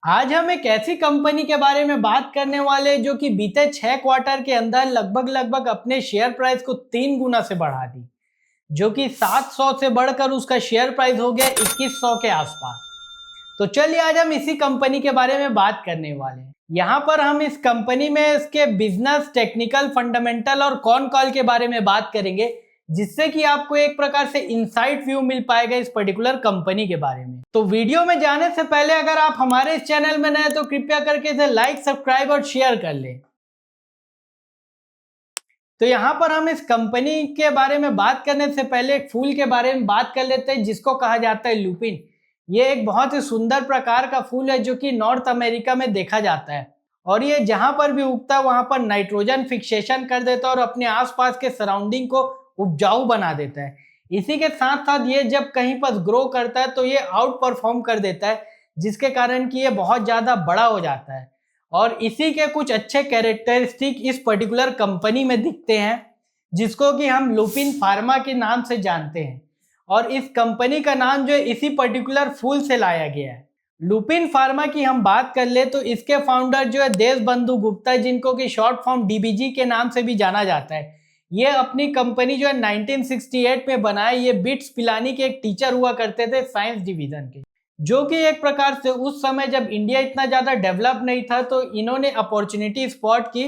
आज हम एक ऐसी कंपनी के बारे में बात करने वाले जो कि बीते 6 क्वार्टर के अंदर लगभग लगभग अपने शेयर प्राइस को 3 गुना से बढ़ा दी, जो कि 700 से बढ़कर उसका शेयर प्राइस हो गया 2100 के आसपास। तो चलिए आज हम इसी कंपनी के बारे में बात करने वाले हैं। यहाँ पर हम इस कंपनी में इसके बिजनेस, टेक्निकल, फंडामेंटल और कॉन कॉल के बारे में बात करेंगे, जिससे कि आपको एक प्रकार से इनसाइड व्यू मिल पाएगा इस पर्टिकुलर कंपनी के बारे में। तो वीडियो में जाने से पहले अगर आप हमारे इस चैनल में नए तो कृपया करके इसे लाइक, सब्सक्राइब और शेयर कर लें। तो यहाँ पर हम इस कंपनी के बारे में बात करने से पहले एक फूल के बारे में बात कर लेते हैं, जिसको कहा जाता है लुपिन। ये एक बहुत ही सुंदर प्रकार का फूल है जो कि नॉर्थ अमेरिका में देखा जाता है, और ये जहां पर भी उगता है वहां पर नाइट्रोजन फिक्सेशन कर देता है और अपने आसपास के सराउंडिंग को उपजाऊ बना देता है। इसी के साथ साथ ये जब कहीं पर ग्रो करता है तो ये आउट परफॉर्म कर देता है, जिसके कारण कि ये बहुत ज्यादा बड़ा हो जाता है। और इसी के कुछ अच्छे कैरेक्टरिस्टिक इस पर्टिकुलर कंपनी में दिखते हैं, जिसको कि हम लुपिन फार्मा के नाम से जानते हैं। और इस कंपनी का नाम जो है इसी पर्टिकुलर फूल से लाया गया है। लुपिन फार्मा की हम बात कर ले तो इसके फाउंडर जो है देशबंधु गुप्ता, जिनको कि शॉर्ट फॉर्म डीबीजी के नाम से भी जाना जाता है। ये अपनी कंपनी जो है 1968 में बनाए। ये बिट्स पिलानी के एक टीचर हुआ करते थे साइंस डिवीजन के, जो कि एक प्रकार से उस समय जब इंडिया इतना ज्यादा डेवलप नहीं था तो इन्होंने अपॉर्चुनिटी स्पॉट की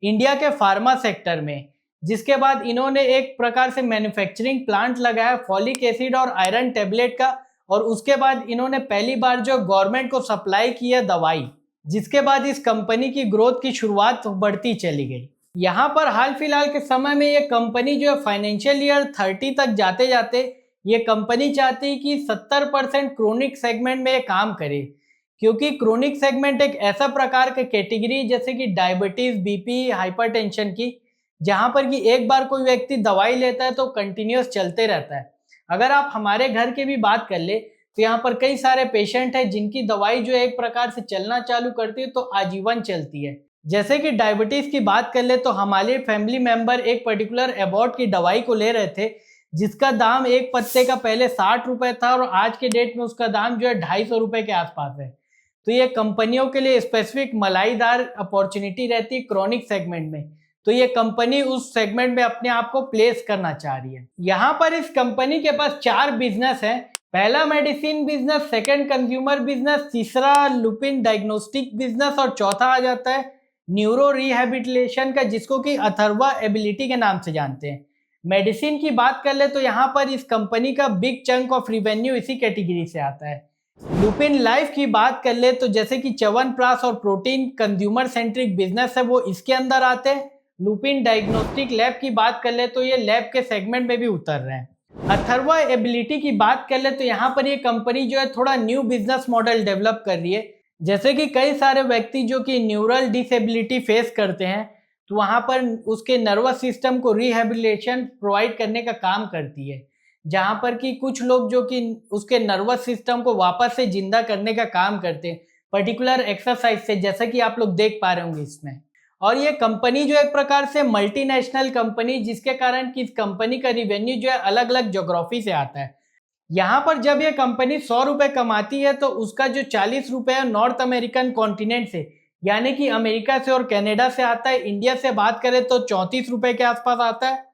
इंडिया के फार्मा सेक्टर में, जिसके बाद इन्होंने एक प्रकार से मैन्युफैक्चरिंग प्लांट लगाया फॉलिक एसिड और आयरन टेबलेट का। और उसके बाद इन्होंने पहली बार जो गवर्नमेंट को सप्लाई की है दवाई, जिसके बाद इस कंपनी की ग्रोथ की शुरुआत बढ़ती चली गई। यहाँ पर हाल फिलहाल के समय में ये कंपनी जो है फाइनेंशियल ईयर 30 तक जाते जाते ये कंपनी चाहती है कि 70% क्रोनिक सेगमेंट में ये काम करे, क्योंकि क्रोनिक सेगमेंट एक ऐसा प्रकार का कैटेगरी जैसे कि डायबिटीज, बीपी, हाइपरटेंशन की, जहां पर कि एक बार कोई व्यक्ति दवाई लेता है तो कंटिन्यूअस चलते रहता है। अगर आप हमारे घर की भी बात कर ले तो यहाँ पर कई सारे पेशेंट हैं जिनकी दवाई जो एक प्रकार से चलना चालू करती है तो आजीवन चलती है। जैसे कि डायबिटीज की बात कर ले तो हमारे फैमिली मेंबर एक पर्टिकुलर एबॉर्ट की दवाई को ले रहे थे, जिसका दाम एक पत्ते का पहले 60 रुपए था और आज के डेट में उसका दाम जो है 250 रुपए के आसपास है। तो ये कंपनियों के लिए स्पेसिफिक मलाईदार अपॉर्चुनिटी रहती है क्रॉनिक सेगमेंट में, तो ये कंपनी उस सेगमेंट में अपने आप को प्लेस करना चाह रही है। यहाँ पर इस कंपनी के पास 4 बिजनेस है। पहला medicine business, second consumer business, तीसरा लुपिन डायग्नोस्टिक बिजनेस और चौथा आ जाता है न्यूरो रिहैबिलिटेशन का, जिसको कि अथर्वा एबिलिटी के नाम से जानते हैं। मेडिसिन की बात कर ले तो यहाँ पर इस कंपनी का बिग चंक ऑफ रिवेन्यू इसी कैटेगरी से आता है। लुपिन लाइफ की बात कर ले तो जैसे कि च्यवनप्राश और प्रोटीन कंज्यूमर सेंट्रिक बिजनेस है वो इसके अंदर आते हैं। लुपिन डायग्नोस्टिक लैब की बात कर ले तो ये लैब के सेगमेंट में भी उतर रहे हैं। अथर्वा एबिलिटी की बात कर ले तो यहाँ पर ये कंपनी जो है थोड़ा न्यू बिजनेस मॉडल डेवलप कर रही है। जैसे कि कई सारे व्यक्ति जो कि न्यूरल डिसेबिलिटी फेस करते हैं तो वहां पर उसके नर्वस सिस्टम को रिहेबिलिटेशन प्रोवाइड करने का काम करती है, जहां पर कि कुछ लोग जो कि उसके नर्वस सिस्टम को वापस से जिंदा करने का काम करते हैं पर्टिकुलर एक्सरसाइज से, जैसा कि आप लोग देख पा रहे होंगे इसमें। और ये कंपनी जो एक प्रकार से मल्टीनेशनल कंपनी, जिसके कारण कि इस कंपनी का रिवेन्यू जो है अलग अलग ज्योग्राफी से आता है। यहाँ पर जब ये कंपनी 100 रुपए कमाती है तो उसका जो 40 रुपए है नॉर्थ अमेरिकन कॉन्टिनेंट से, यानी कि अमेरिका से और कनाडा से आता है। इंडिया से बात करें तो 34 रुपए के आसपास आता है।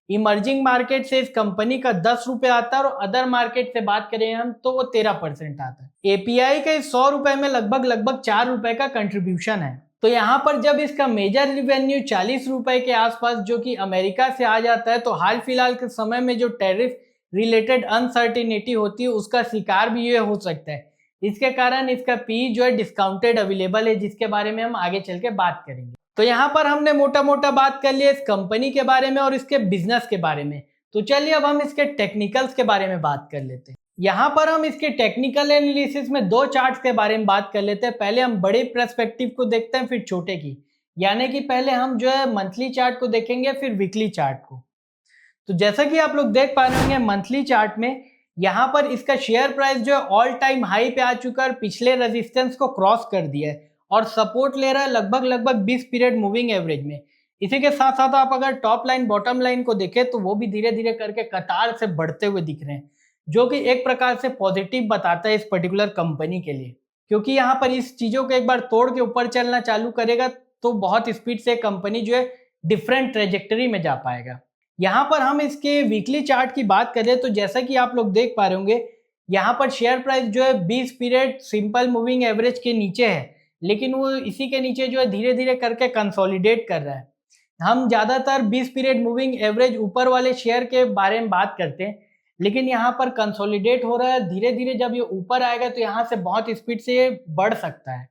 इमर्जिंग मार्केट से इस कंपनी का 10 रुपए आता है और अदर मार्केट से बात करें हम तो वो 13% आता है। एपीआई का इस 100 रुपए में लगभग लगभग 4 रुपए का कंट्रीब्यूशन है। तो यहाँ पर जब इसका मेजर रिवेन्यू 40 रुपए के आसपास जो कि अमेरिका से आ जाता है, तो हाल फिलहाल के समय में जो टैरिफ रिलेटेड अनसर्टिनिटी होती है उसका शिकार भी ये हो सकता है। इसके कारण इसका पी जो है डिस्काउंटेड अवेलेबल है, जिसके बारे में हम आगे चल के बात करेंगे। तो यहाँ पर हमने मोटा मोटा बात कर लिया इस कंपनी के बारे में और इसके बिजनेस के बारे में। तो चलिए अब हम इसके टेक्निकल्स के बारे में बात कर लेते हैं। यहाँ पर हम इसके टेक्निकल एनालिसिस में 2 चार्ट्स के बारे में बात कर लेते हैं। पहले हम बड़े पर्सपेक्टिव को देखते हैं, फिर छोटे की, यानी कि पहले हम जो है मंथली चार्ट को देखेंगे फिर वीकली चार्ट को। तो जैसा कि आप लोग देख पा रहे होंगे मंथली चार्ट में यहाँ पर इसका शेयर प्राइस जो है ऑल टाइम हाई पे आ चुका है और पिछले रेजिस्टेंस को क्रॉस कर दिया है और सपोर्ट ले रहा है लगभग लगभग 20 पीरियड मूविंग एवरेज में। इसी के साथ साथ आप अगर टॉप लाइन बॉटम लाइन को देखें तो वो भी धीरे धीरे करके कतार से बढ़ते हुए दिख रहे हैं, जो कि एक प्रकार से पॉजिटिव बताता है इस पर्टिकुलर कंपनी के लिए। क्योंकि यहाँ पर इस चीज़ों को एक बार तोड़ के ऊपर चलना चालू करेगा तो बहुत स्पीड से कंपनी जो है डिफरेंट ट्रेजेक्टरी में जा पाएगा। यहाँ पर हम इसके वीकली चार्ट की बात करें तो जैसा कि आप लोग देख पा रहे होंगे, यहाँ पर शेयर प्राइस जो है 20 पीरियड सिंपल मूविंग एवरेज के नीचे है, लेकिन वो इसी के नीचे जो है धीरे धीरे करके कंसोलिडेट कर रहा है। हम ज़्यादातर 20 पीरियड मूविंग एवरेज ऊपर वाले शेयर के बारे में बात करते हैं, लेकिन यहाँ पर कंसोलिडेट हो रहा है धीरे धीरे। जब ये ऊपर आएगा तो यहाँ से बहुत स्पीड से ये बढ़ सकता है।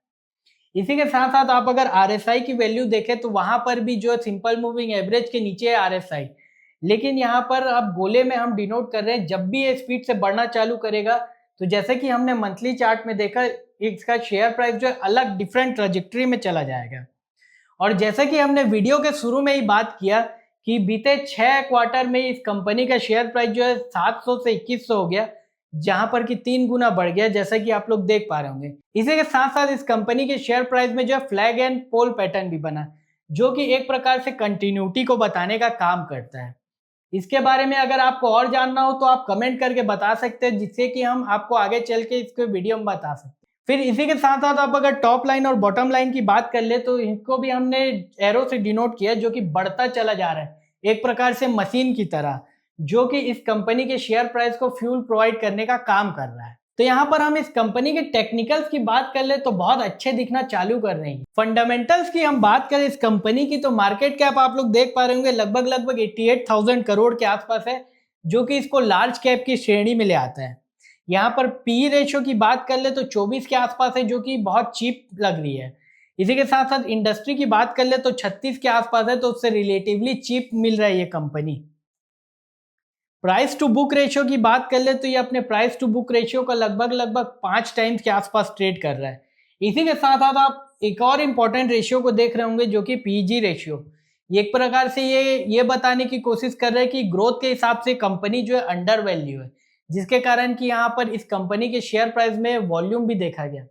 इसी के साथ साथ आप अगर RSI की वैल्यू देखें तो वहां पर भी जो सिंपल मूविंग एवरेज के नीचे है RSI, लेकिन यहाँ पर अब गोले में हम डिनोट कर रहे हैं जब भी ये स्पीड से बढ़ना चालू करेगा तो जैसे कि हमने मंथली चार्ट में देखा, इसका शेयर प्राइस जो है अलग डिफरेंट ट्रेजेक्टरी में चला जाएगा। और जैसे कि हमने वीडियो के शुरू में ही बात किया कि बीते 6 क्वार्टर में इस कंपनी का शेयर प्राइस जो है 700 से 2100 हो गया, जहां पर कि 3 गुना बढ़ गया, जैसा कि आप लोग देख पा रहे होंगे। इसी के साथ साथ इस कंपनी के शेयर प्राइस में जो है फ्लैग एंड पोल पैटर्न भी बना, जो कि एक प्रकार से कंटिन्यूटी को बताने का काम करता है। इसके बारे में अगर आपको और जानना हो तो आप कमेंट करके बता सकते हैं, जिससे कि हम आपको आगे चल के इसको वीडियो में बता सकते हैं। फिर इसी के साथ साथ आप अगर टॉप लाइन और बॉटम लाइन की बात कर ले तो इनको भी हमने एरो से डिनोट किया, जो कि बढ़ता चला जा रहा है एक प्रकार से मशीन की तरह, जो कि इस कंपनी के शेयर प्राइस को फ्यूल प्रोवाइड करने का काम कर रहा है। तो यहाँ पर हम इस कंपनी के टेक्निकल्स की बात कर ले तो बहुत अच्छे दिखना चालू कर रहे हैं। फंडामेंटल्स की हम बात करें इस कंपनी की तो मार्केट कैप आप लोग देख पा रहे होंगे लगभग 88,000 करोड़ के आसपास है, जो कि इसको लार्ज कैप की श्रेणी में ले आता है। यहाँ पर पी रेशियो की बात कर ले तो 24 के आसपास है, जो कि बहुत चीप लग रही है। इसी के साथ साथ इंडस्ट्री की बात कर ले तो 36 के आसपास है, तो उससे रिलेटिवली चीप मिल रहा है ये company. Price to book ratio की बात कर ले तो ये अपने प्राइस टू बुक रेशियो का लगभग 5 टाइम्स के आसपास ट्रेड कर रहा है। इसी के साथ साथ आप एक और इम्पोर्टेंट रेशियो को देख रहे होंगे, जो कि पीजी रेशियो। एक प्रकार से ये बताने की कोशिश कर रहे हैं कि ग्रोथ के हिसाब से कंपनी जो है अंडर वैल्यू है, जिसके कारण कि यहाँ पर इस कंपनी के शेयर प्राइस में वॉल्यूम भी देखा गया।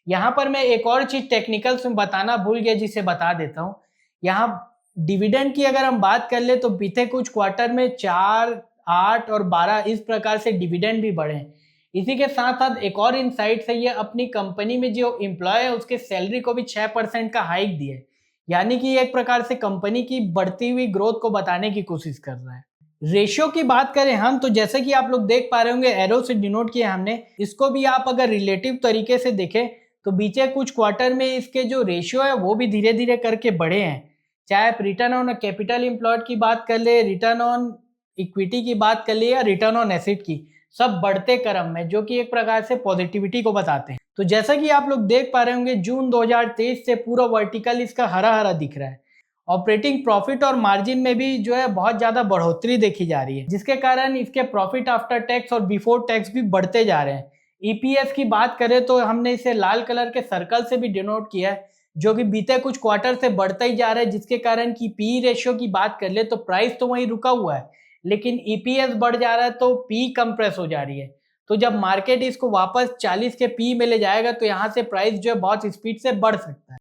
यहाँ पर मैं एक और चीज टेक्निकल्स में बताना भूल गया, जिसे बता देता हूँ। यहाँ डिविडेंड की अगर हम बात कर ले तो बीते कुछ क्वार्टर में 4, 8 और 12 इस प्रकार से डिविडेंड भी बढ़े हैं। इसी के साथ साथ एक और इनसाइट है, ये अपनी कंपनी में जो एम्प्लॉय है उसके सैलरी को भी 6% का हाइक दिए, यानी कि एक प्रकार से कंपनी की बढ़ती हुई ग्रोथ को बताने की कोशिश कर रहा है। रेशियो की बात करें हम तो जैसे कि आप लोग देख पा रहे होंगे एरो से डिनोट किया हमने, इसको भी आप अगर रिलेटिव तरीके से देखें तो बीते कुछ क्वार्टर में इसके जो रेशियो है वो भी धीरे धीरे करके बढ़े हैं। चाहे आप रिटर्न ऑन कैपिटल एम्प्लॉयड की बात कर ले, रिटर्न ऑन इक्विटी की बात कर ले या रिटर्न ऑन एसेट की, सब बढ़ते क्रम में, जो कि एक प्रकार से पॉजिटिविटी को बताते हैं। तो जैसा कि आप लोग देख पा रहे होंगे जून 2023 से पूरा वर्टिकल इसका हरा हरा दिख रहा है। ऑपरेटिंग प्रॉफिट और मार्जिन में भी जो है बहुत ज्यादा बढ़ोतरी देखी जा रही है, जिसके कारण इसके प्रॉफिट आफ्टर टैक्स और बिफोर टैक्स भी बढ़ते जा रहे हैं। ईपीएस की बात करें तो हमने इसे लाल कलर के सर्कल से भी डिनोट किया है, जो कि बीते कुछ क्वार्टर से बढ़ता ही जा रहा है, जिसके कारण की पी रेशियो की बात कर ले तो प्राइस तो वहीं रुका हुआ है, लेकिन ईपीएस बढ़ जा रहा है तो पी कंप्रेस हो जा रही है। तो जब मार्केट इसको वापस 40 के पी में ले जाएगा तो यहाँ से प्राइस जो है बहुत स्पीड से बढ़ सकता है।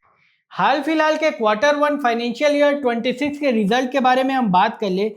हाल फिलहाल के Q1 फाइनेंशियल ईयर 26 के रिजल्ट के बारे में हम बात कर ले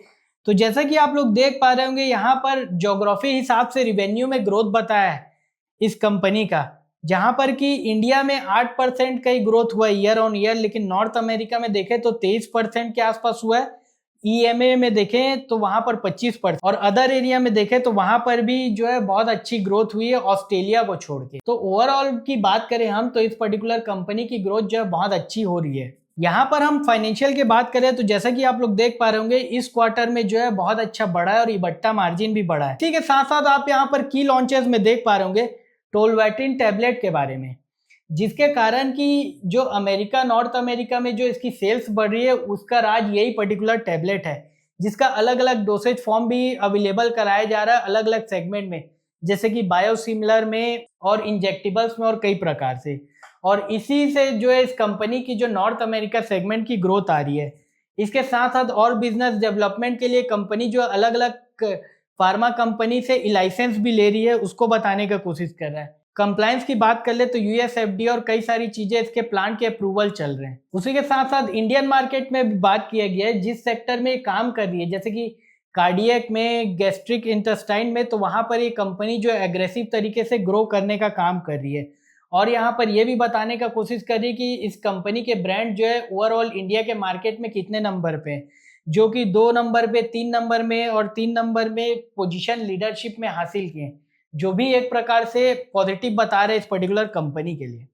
तो जैसा कि आप लोग देख पा रहे होंगे यहाँ पर ज्योग्राफी हिसाब से रिवेन्यू में ग्रोथ बताया है इस कंपनी का, जहां पर कि इंडिया में 8% का ही ग्रोथ हुआ ईयर ऑन ईयर, लेकिन नॉर्थ अमेरिका में देखें तो 23% के आसपास हुआ है। ईएमए में देखें तो वहां पर 25% और अदर एरिया में देखें तो वहां पर भी जो है बहुत अच्छी ग्रोथ हुई है ऑस्ट्रेलिया को छोड़ के। तो ओवरऑल की बात करें हम तो इस पर्टिकुलर कंपनी की ग्रोथ जो है बहुत अच्छी हो रही है। यहाँ पर हम फाइनेंशियल की बात करें तो जैसा कि आप लोग देख पा रहे होंगे इस क्वार्टर में जो है बहुत अच्छा बढ़ा है और इबट्टा मार्जिन भी बढ़ा है। ठीक है, साथ साथ आप यहाँ पर की लॉन्चेस में देख पा रहे होंगे टोलवैटिन टैबलेट के बारे में, जिसके कारण कि जो अमेरिका नॉर्थ अमेरिका में जो इसकी सेल्स बढ़ रही है उसका राज यही पर्टिकुलर टैबलेट है, जिसका अलग अलग डोसेज फॉर्म भी अवेलेबल कराया जा रहा है अलग अलग सेगमेंट में, जैसे कि बायोसिमिलर में और इंजेक्टेबल्स में और कई प्रकार से। और इसी से जो है इस कंपनी की जो नॉर्थ अमेरिका सेगमेंट की ग्रोथ आ रही है। इसके साथ साथ और बिजनेस डेवलपमेंट के लिए कंपनी जो अलग अलग फार्मा कंपनी से लाइसेंस भी ले रही है, उसको बताने का कोशिश कर रहा है। कंप्लायंस की बात कर ले तो यूएसएफडी और कई सारी चीजें इसके प्लांट के अप्रूवल चल रहे हैं। उसी के साथ साथ इंडियन मार्केट में भी बात किया गया है, जिस सेक्टर में काम कर रही है जैसे कि कार्डियक में, गैस्ट्रिक इंटेस्टाइन में, तो वहां पर ये कंपनी जो एग्रेसिव तरीके से ग्रो करने का काम कर रही है और यहाँ पर ये भी बताने का कोशिश करी कि इस कंपनी के ब्रांड जो है ओवरऑल इंडिया के मार्केट में कितने नंबर पे हैं, जो कि 2 नंबर पे, 3 नंबर में और 3 नंबर में पोजीशन लीडरशिप में हासिल किए, जो भी एक प्रकार से पॉजिटिव बता रहे हैं इस पर्टिकुलर कंपनी के लिए।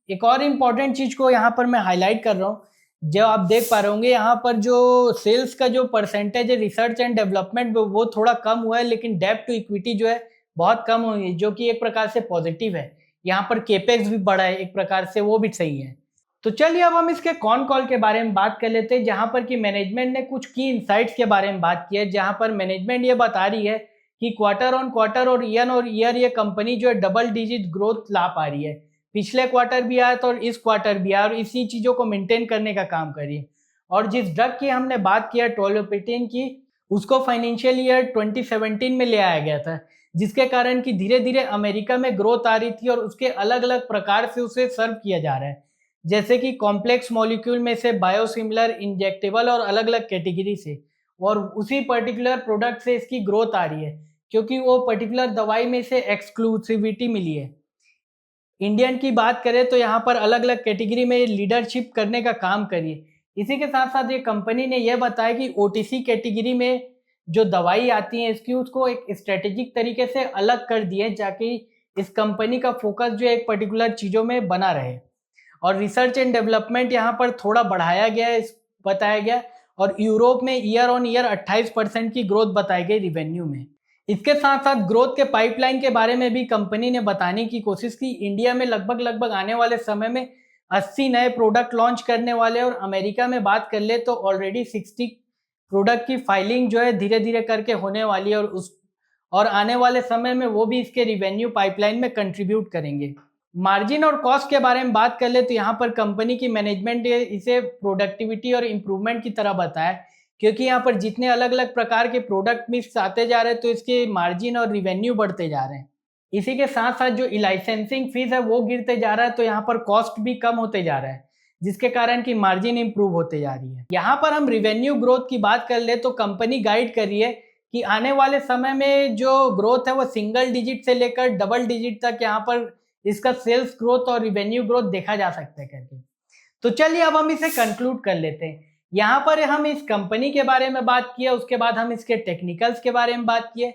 एक और इम्पॉर्टेंट चीज़ को यहाँ पर मैं हाईलाइट कर रहा हूँ, जो आप देख पा रहे होंगे यहाँ पर जो सेल्स का जो परसेंटेज है रिसर्च एंड डेवलपमेंट वो थोड़ा कम हुआ है, लेकिन डेब्ट टू इक्विटी जो है बहुत कम हुई है, जो कि एक प्रकार से पॉजिटिव है। यहाँ पर केपेक्स भी बढ़ा है एक प्रकार से, वो भी सही है। तो चलिए अब हम इसके कॉन कॉल के बारे में बात कर लेते हैं, जहाँ पर कि मैनेजमेंट ने कुछ की इनसाइट्स के बारे में बात की है, जहाँ पर मैनेजमेंट ये बता रही है कि क्वार्टर ऑन क्वार्टर और ईयर ये कंपनी जो है डबल डिजिट ग्रोथ ला पा रही है। पिछले क्वार्टर भी आया तो और इस क्वार्टर भी आया, और इसी चीज़ों को मेंटेन करने का काम करिए। और जिस ड्रग की हमने बात किया टोलोपेटिन की, उसको फाइनेंशियल ईयर 2017 में ले आया गया था, जिसके कारण कि धीरे धीरे अमेरिका में ग्रोथ आ रही थी और उसके अलग अलग प्रकार से उसे सर्व किया जा रहा है, जैसे कि कॉम्प्लेक्स मॉलिक्यूल में से बायोसिमिलर, इंजेक्टेबल और अलग अलग कैटेगरी से। और उसी पर्टिकुलर प्रोडक्ट से इसकी ग्रोथ आ रही है, क्योंकि वो पर्टिकुलर दवाई में से एक्सक्लूसिविटी मिली है। इंडियन की बात करें तो यहाँ पर अलग अलग कैटेगरी में लीडरशिप करने का काम करिए। इसी के साथ साथ ये कंपनी ने यह बताया कि ओटीसी कैटेगरी में जो दवाई आती है इसकी, उसको एक स्ट्रेटेजिक तरीके से अलग कर दिए, ताकि इस कंपनी का फोकस जो एक पर्टिकुलर चीज़ों में बना रहे। और रिसर्च एंड डेवलपमेंट यहाँ पर थोड़ा बढ़ाया गया है, बताया गया। और यूरोप में ईयर ऑन ईयर 28% की ग्रोथ बताई गई रिवेन्यू में। इसके साथ साथ ग्रोथ के पाइपलाइन के बारे में भी कंपनी ने बताने की कोशिश की। इंडिया में लगभग आने वाले समय में 80 नए प्रोडक्ट लॉन्च करने वाले, और अमेरिका में बात कर ले तो ऑलरेडी 60 प्रोडक्ट की फाइलिंग जो है धीरे धीरे करके होने वाली है, और आने वाले समय में वो भी इसके रिवेन्यू पाइपलाइन में कंट्रीब्यूट करेंगे। मार्जिन और कॉस्ट के बारे में बात कर ले तो यहाँ पर कंपनी की मैनेजमेंट ने इसे प्रोडक्टिविटी और इम्प्रूवमेंट की तरह बताया, क्योंकि यहाँ पर जितने अलग अलग प्रकार के प्रोडक्ट मिक्स आते जा रहे हैं तो इसके मार्जिन और रिवेन्यू बढ़ते जा रहे हैं। इसी के साथ साथ जो लाइसेंसिंग फीस है वो गिरते जा रहा है, तो यहाँ पर कॉस्ट भी कम होते जा रहा है, जिसके कारण की मार्जिन इंप्रूव होते जा रही है। यहाँ पर हम रिवेन्यू ग्रोथ की बात कर ले तो कंपनी गाइड कर रही है कि आने वाले समय में जो ग्रोथ है वो सिंगल डिजिट से लेकर डबल डिजिट तक यहाँ पर इसका सेल्स ग्रोथ और रिवेन्यू ग्रोथ देखा जा सकता है करके। तो चलिए अब हम इसे कंक्लूड कर लेते हैं। यहाँ पर हम इस कंपनी के बारे में बात किया, उसके बाद हम इसके टेक्निकल्स के बारे में बात किए,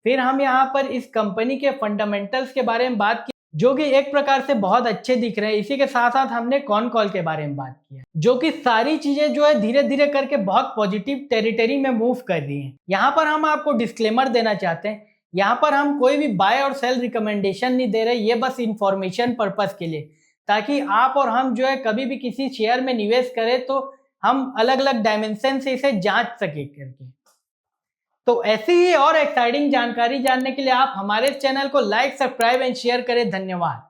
फिर हम यहाँ पर इस कंपनी के फंडामेंटल्स के बारे में बात की, जो कि एक प्रकार से बहुत अच्छे दिख रहे हैं। इसी के साथ साथ हमने कॉन कॉल के बारे में बात किया, जो कि सारी चीजें जो है धीरे धीरे करके बहुत पॉजिटिव टेरिटरी में मूव कर रही हैं। यहाँ पर हम आपको डिस्क्लेमर देना चाहते हैं, यहाँ पर हम कोई भी बाय और सेल रिकमेंडेशन नहीं दे रहे, ये बस इंफॉर्मेशन पर्पस के लिए, ताकि आप और हम जो है कभी भी किसी शेयर में निवेश करें तो हम अलग अलग डायमेंशन से इसे जांच सके करके। तो ऐसी ही और एक्साइटिंग जानकारी जानने के लिए आप हमारे चैनल को लाइक, सब्सक्राइब एंड शेयर करें। धन्यवाद।